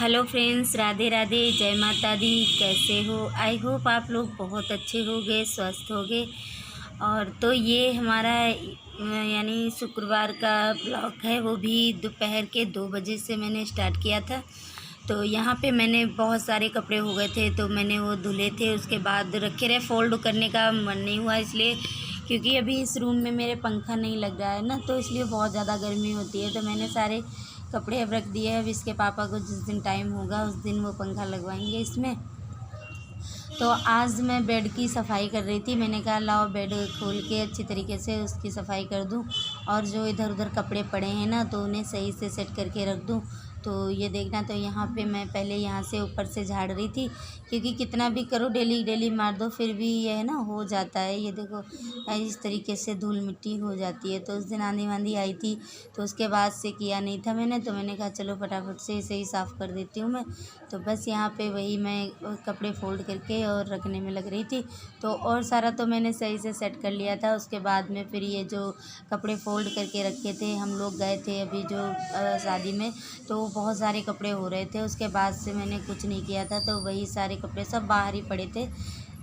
Hello friends, Radhe Radhe, जय माता दी। कैसे हो? आई होप आप लोग बहुत अच्छे होंगे, स्वस्थ होंगे। और तो ये हमारा यानी शुक्रवार का ब्लॉग है, वो भी दोपहर के 2 बजे से मैंने स्टार्ट किया था। तो यहाँ पे मैंने बहुत सारे कपड़े हो गए थे तो मैंने वो धुले थे, उसके बाद रखे रहे। फ़ोल्ड करने का मन नहीं हुआ इसलिए, क्योंकि अभी इस रूम में मेरे पंखा नहीं लग रहा है ना, तो इसलिए बहुत ज़्यादा गर्मी होती है। तो मैंने सारे कपड़े अब रख दिए। अब इसके पापा को जिस दिन टाइम होगा उस दिन वो पंखा लगवाएंगे इसमें। तो आज मैं बेड की सफाई कर रही थी। मैंने कहा लाओ बेड खोल के अच्छी तरीके से उसकी सफाई कर दूं, और जो इधर उधर कपड़े पड़े हैं ना तो उन्हें सही से सेट करके रख दूं। तो ये देखना, तो यहाँ पे मैं पहले यहाँ से ऊपर से झाड़ रही थी, क्योंकि कितना भी करो डेली डेली मार दो फिर भी ये है ना हो जाता है। ये देखो इस तरीके से धूल मिट्टी हो जाती है। तो उस दिन आंधी वांधी आई थी तो उसके बाद से किया नहीं था मैंने। तो मैंने कहा चलो फटाफट से इसे ही साफ़ कर देती हूँ मैं। तो बस यहाँ पे वही मैं कपड़े फ़ोल्ड करके और रखने में लग रही थी। तो और सारा तो मैंने सही से सेट कर लिया था। उसके बाद में फिर ये जो कपड़े फ़ोल्ड करके रखे थे, हम लोग गए थे अभी जो शादी में, तो बहुत सारे कपड़े हो रहे थे। उसके बाद से मैंने कुछ नहीं किया था, तो वही सारे कपड़े सब बाहर ही पड़े थे।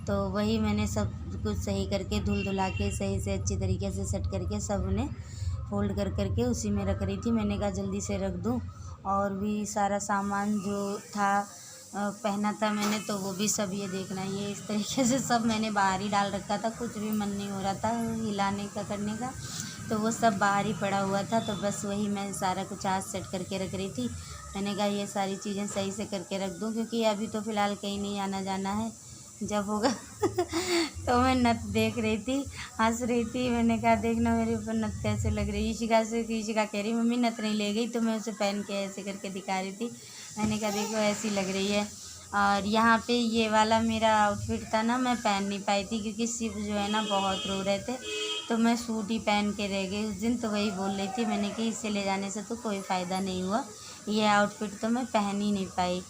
तो वही मैंने सब कुछ सही करके धुल धुला के सही से अच्छी तरीके से सेट करके सब उन्हें फ़ोल्ड कर करके उसी में रख रही थी। मैंने कहा जल्दी से रख दूँ। और भी सारा सामान जो था पहना था मैंने, तो वो भी सब ये देखना, ये इस तरीके से सब मैंने बाहर ही डाल रखा था। कुछ भी मन नहीं हो रहा था हिलाने का करने का, तो वो सब बाहर ही पड़ा हुआ था। तो बस वही मैं सारा कुछ आज सेट करके रख रही थी। मैंने कहा ये सारी चीज़ें सही से करके रख दूँ, क्योंकि अभी तो फ़िलहाल कहीं नहीं आना जाना है, जब होगा तो मैं नथ देख रही थी, हंस रही थी। मैंने कहा देखना मेरे ऊपर नथ कैसे लग रही है। ईशिका कह रही मम्मी नथ नहीं ले गई, तो मैं उसे पहन के ऐसे करके दिखा रही थी। मैंने कहा देखो ऐसी लग रही है। और यहाँ पे ये वाला मेरा आउटफिट था ना, मैं पहन नहीं पाई थी क्योंकि शिव जो है ना बहुत रो रहे थे, तो मैं सूट ही पहन के रह गई उस दिन। तो वही बोल रही थी मैंने कि इसे ले जाने से तो कोई फ़ायदा नहीं हुआ, ये आउटफिट तो मैं पहन ही नहीं पाई।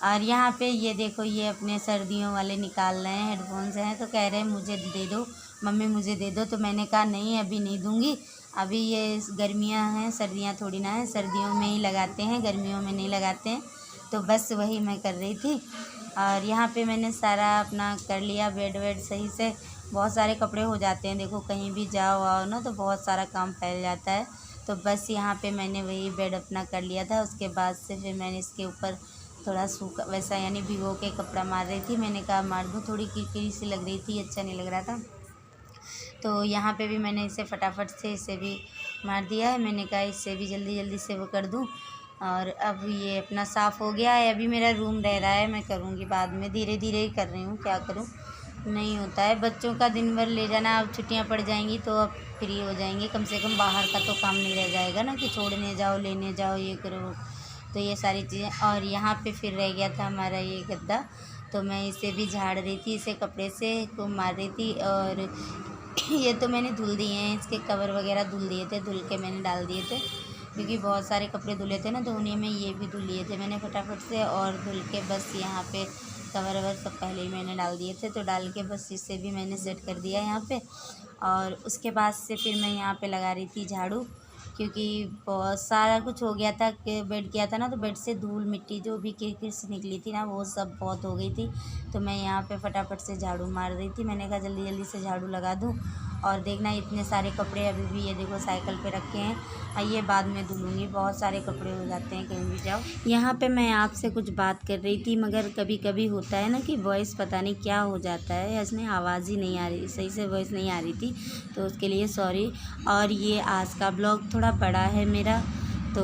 और यहाँ पे ये देखो, ये अपने सर्दियों वाले निकाल रहे हैं, हेडफोन्स हैं, तो कह रहे हैं मुझे दे दो मम्मी, मुझे दे दो। तो मैंने कहा नहीं अभी नहीं दूँगी, अभी ये गर्मियाँ हैं, सर्दियाँ थोड़ी ना हैं। सर्दियों में ही लगाते हैं, गर्मियों में नहीं लगाते हैं। तो बस वही मैं कर रही थी। और यहाँ पे मैंने सारा अपना कर लिया, बेड वेड सही से। बहुत सारे कपड़े हो जाते हैं, देखो कहीं भी जाओ आओ ना तो बहुत सारा काम फैल जाता है। तो बस यहाँ पे मैंने वही बेड अपना कर लिया था। उसके बाद से फिर मैंने इसके ऊपर थोड़ा सूखा वैसा यानी भिगो के कपड़ा मार रही थी। मैंने कहा मार दूँ, थोड़ी किरकिरी सी लग रही थी, अच्छा नहीं लग रहा था। तो यहाँ पे भी मैंने इसे फटाफट से इसे भी मार दिया है। मैंने कहा इससे भी जल्दी जल्दी से वो कर दूँ। और अब ये अपना साफ़ हो गया है। अभी मेरा रूम रह रहा है, मैं करूँगी बाद में, धीरे धीरे ही कर रही हूँ, क्या करूँ, नहीं होता है। बच्चों का दिन भर ले जाना, अब छुट्टियाँ पड़ जाएंगी तो अब फ्री हो जाएंगे, कम से कम बाहर का तो काम नहीं रह जाएगा ना कि छोड़ने जाओ लेने जाओ ये करो। तो ये सारी चीज़ें। और यहाँ पे फिर रह गया था हमारा ये गद्दा, तो मैं इसे भी झाड़ रही थी, इसे कपड़े से को मार रही थी। और ये तो मैंने धुल दिए हैं, इसके कवर वगैरह धुल दिए थे, धुल के मैंने डाल दिए थे, क्योंकि बहुत सारे कपड़े धुले थे ना, तो उन्हीं में ये भी धुल लिए थे मैंने फटाफट से। और धुल के बस यहाँ पे कवर ववर सब पहले ही मैंने डाल दिए थे, तो डाल के बस इसे भी मैंने सेट कर दिया यहाँ पे। और उसके बाद से फिर मैं यहाँ पे लगा रही थी झाड़ू, क्योंकि बहुत सारा कुछ हो गया था कि बेड किया था ना, तो बेड से धूल मिट्टी जो भी किरकिर से निकली थी ना वो सब बहुत हो गई थी। तो मैं यहाँ पे फटाफट से झाड़ू मार रही थी। मैंने कहा जल्दी जल्दी से झाड़ू लगा दूँ। और देखना इतने सारे कपड़े अभी भी ये देखो साइकिल पे रखे हैं, ये बाद में धुलूँगी, बहुत सारे कपड़े हो जाते हैं कहीं भी जाओ। यहाँ पे मैं आपसे कुछ बात कर रही थी, मगर कभी कभी होता है ना कि वॉइस पता नहीं क्या हो जाता है, इसमें आवाज़ ही नहीं आ रही, सही से वॉइस नहीं आ रही थी, तो उसके लिए सॉरी। और ये आज का ब्लॉग थोड़ा बड़ा है मेरा, तो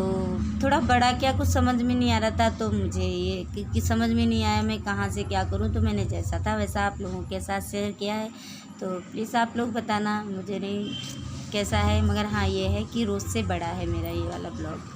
थोड़ा बड़ा क्या कुछ समझ में नहीं आ रहा था, तो मुझे ये कि समझ में नहीं आया मैं कहाँ से क्या करूँ, तो मैंने जैसा था वैसा आप लोगों के साथ शेयर किया है। तो प्लीज़ आप लोग बताना मुझे नहीं कैसा है, मगर हाँ ये है कि रोज़ से बड़ा है मेरा ये वाला ब्लॉग।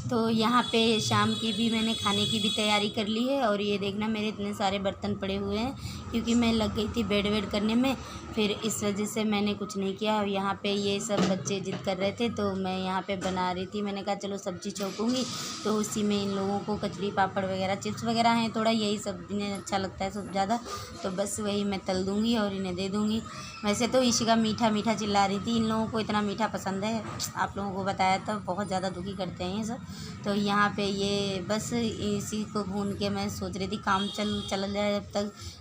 तो यहाँ पे शाम की भी मैंने खाने की भी तैयारी कर ली है। और ये देखना मेरे इतने सारे बर्तन पड़े हुए हैं, क्योंकि मैं लग गई थी बेड वेड करने में, फिर इस वजह से मैंने कुछ नहीं किया। और यहाँ पे ये सब बच्चे जिद कर रहे थे तो मैं यहाँ पे बना रही थी। मैंने कहा चलो सब्ज़ी छौंकूँगी, तो उसी में इन लोगों को कचड़ी पापड़ वगैरह चिप्स वगैरह हैं, थोड़ा यही सब इन्हें अच्छा लगता है सब ज़्यादा, तो बस वही मैं तल दूँगी और इन्हें दे दूँगी। वैसे तो इशिका मीठा मीठा चिल्ला रही थी, इन लोगों को इतना मीठा पसंद है, आप लोगों को बताया था, बहुत ज़्यादा दुखी करते हैं ये सब। तो यहाँ पे ये बस इसी को भून के मैं सोच रही थी काम चल जाए,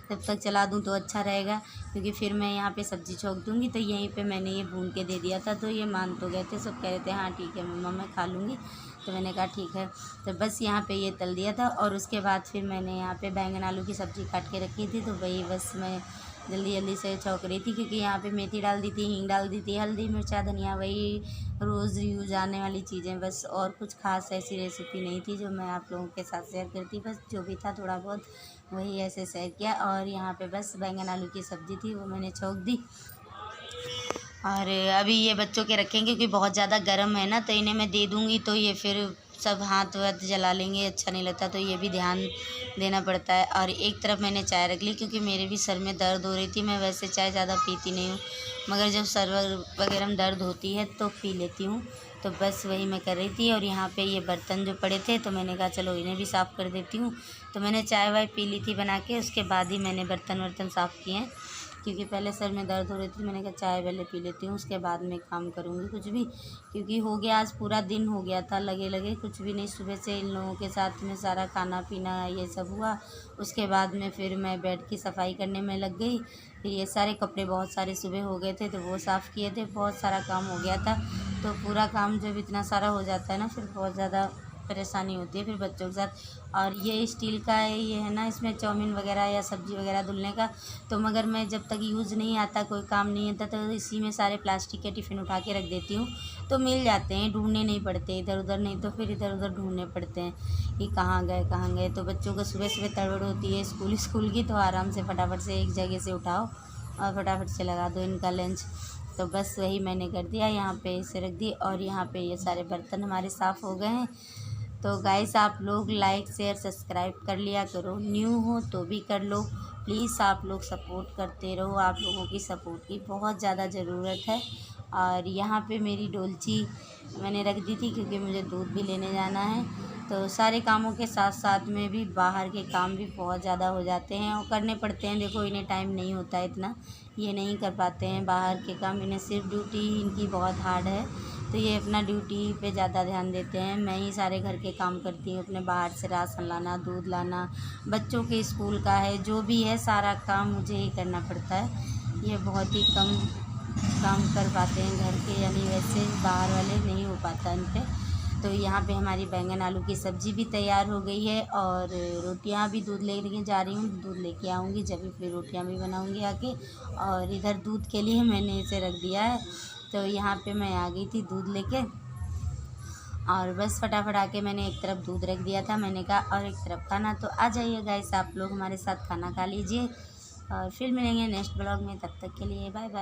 जब तक चला दूँ तो अच्छा रहेगा, क्योंकि फिर मैं यहाँ पे सब्ज़ी छौंक दूँगी। तो यहीं पे मैंने ये भून के दे दिया था, तो ये मान तो गए थे, सब कह रहे थे हाँ ठीक है मम्मा मैं खा लूँगी। तो मैंने कहा ठीक है। तो बस यहाँ पे ये तल दिया था और उसके बाद फिर मैंने यहाँ पे बैंगन आलू की सब्ज़ी काट के रखी थी, तो वही बस मैं जल्दी जल्दी से छौंक रही थी, क्योंकि यहाँ पे मेथी डाल दी थी, हींग डाल दी थी, हल्दी मिर्चा धनिया, वही रोज़ यूज़ आने वाली चीज़ें बस, और कुछ खास ऐसी रेसिपी नहीं थी जो मैं आप लोगों के साथ शेयर करती, बस जो भी था थोड़ा बहुत वही ऐसे शेयर किया। और यहाँ पे बस बैंगन आलू की सब्ज़ी थी वो मैंने छौंक दी। और अभी ये बच्चों के रखेंगे क्योंकि बहुत ज़्यादा गर्म है ना, तो इन्हें मैं दे दूँगी तो ये फिर सब हाथ वाथ जला लेंगे, अच्छा नहीं लगता, तो ये भी ध्यान देना पड़ता है। और एक तरफ मैंने चाय रख ली क्योंकि मेरे भी सर में दर्द हो रही थी। मैं वैसे चाय ज़्यादा पीती नहीं हूँ, मगर जब सर वगैरह में दर्द होती है तो पी लेती हूँ, तो बस वही मैं कर रही थी। और यहाँ पे ये बर्तन जो पड़े थे तो मैंने कहा चलो इन्हें भी साफ़ कर देती हूँ। तो मैंने चाय वाय पी ली थी बना के, उसके बाद ही मैंने बर्तन वर्तन साफ़ किए हैं, क्योंकि पहले सर में दर्द हो रही थी। मैंने कहा चाय पहले पी लेती हूँ, उसके बाद में काम करूँगी कुछ भी, क्योंकि हो गया आज पूरा दिन हो गया था लगे लगे, कुछ भी नहीं। सुबह से इन लोगों के साथ में सारा खाना पीना ये सब हुआ, उसके बाद में फिर मैं बेड की सफाई करने में लग गई। फिर ये सारे कपड़े बहुत सारे सुबह हो गए थे तो वो साफ़ किए थे, बहुत सारा काम हो गया था। तो पूरा काम जब इतना सारा हो जाता है ना, फिर बहुत ज़्यादा परेशानी होती है फिर बच्चों के साथ। और ये स्टील का है, ये है ना, इसमें चाउमीन वगैरह या सब्ज़ी वगैरह धुलने का, तो मगर मैं जब तक यूज़ नहीं आता, कोई काम नहीं आता, तो इसी में सारे प्लास्टिक के टिफ़िन उठा के रख देती हूँ, तो मिल जाते हैं, ढूंढने नहीं पड़ते इधर उधर, नहीं तो फिर इधर उधर ढूंढने पड़ते हैं कि कहाँ गए। तो बच्चों को सुबह सुबह तड़बड़ होती है स्कूल की, तो आराम से फटाफट से एक जगह से उठाओ और फटाफट से लगा दो इनका लंच। तो बस वही मैंने कर दिया, यहाँ पे इसे रख दी। और यहाँ पे ये सारे बर्तन हमारे साफ़ हो गए हैं। तो गाइस आप लोग लाइक शेयर सब्सक्राइब कर लिया करो, न्यू हो तो भी कर लो प्लीज़, आप लोग सपोर्ट करते रहो, आप लोगों की सपोर्ट की बहुत ज़्यादा ज़रूरत है। और यहाँ पे मेरी डोलची मैंने रख दी थी क्योंकि मुझे दूध भी लेने जाना है, तो सारे कामों के साथ साथ में भी बाहर के काम भी बहुत ज़्यादा हो जाते हैं और करने पड़ते हैं। देखो इन्हें टाइम नहीं होता है इतना, ये नहीं कर पाते हैं बाहर के काम, इन्हें सिर्फ ड्यूटी इनकी बहुत हार्ड है, तो ये अपना ड्यूटी पे ज़्यादा ध्यान देते हैं। मैं ही सारे घर के काम करती हूँ, अपने बाहर से राशन लाना, दूध लाना, बच्चों के स्कूल का है, जो भी है सारा काम मुझे ही करना पड़ता है। ये बहुत ही कम काम कर पाते हैं घर के, यानी वैसे बाहर वाले नहीं हो पाता इन पे। तो यहाँ पे हमारी बैंगन आलू की सब्ज़ी भी तैयार हो गई है और रोटियाँ भी दूध लेके जा रही हूँ, दूध लेके आऊँगी जब फिर रोटियाँ भी बनाऊँगी आके। और इधर दूध के लिए मैंने इसे रख दिया है, तो यहाँ पे मैं आ गई थी दूध लेके और बस फटाफट आके मैंने एक तरफ दूध रख दिया था, मैंने कहा और एक तरफ खाना। तो आ जाइए गाइस आप लोग हमारे साथ खाना खा लीजिए और फिर मिलेंगे नेक्स्ट ब्लॉग में, तब तक के लिए बाय बाय।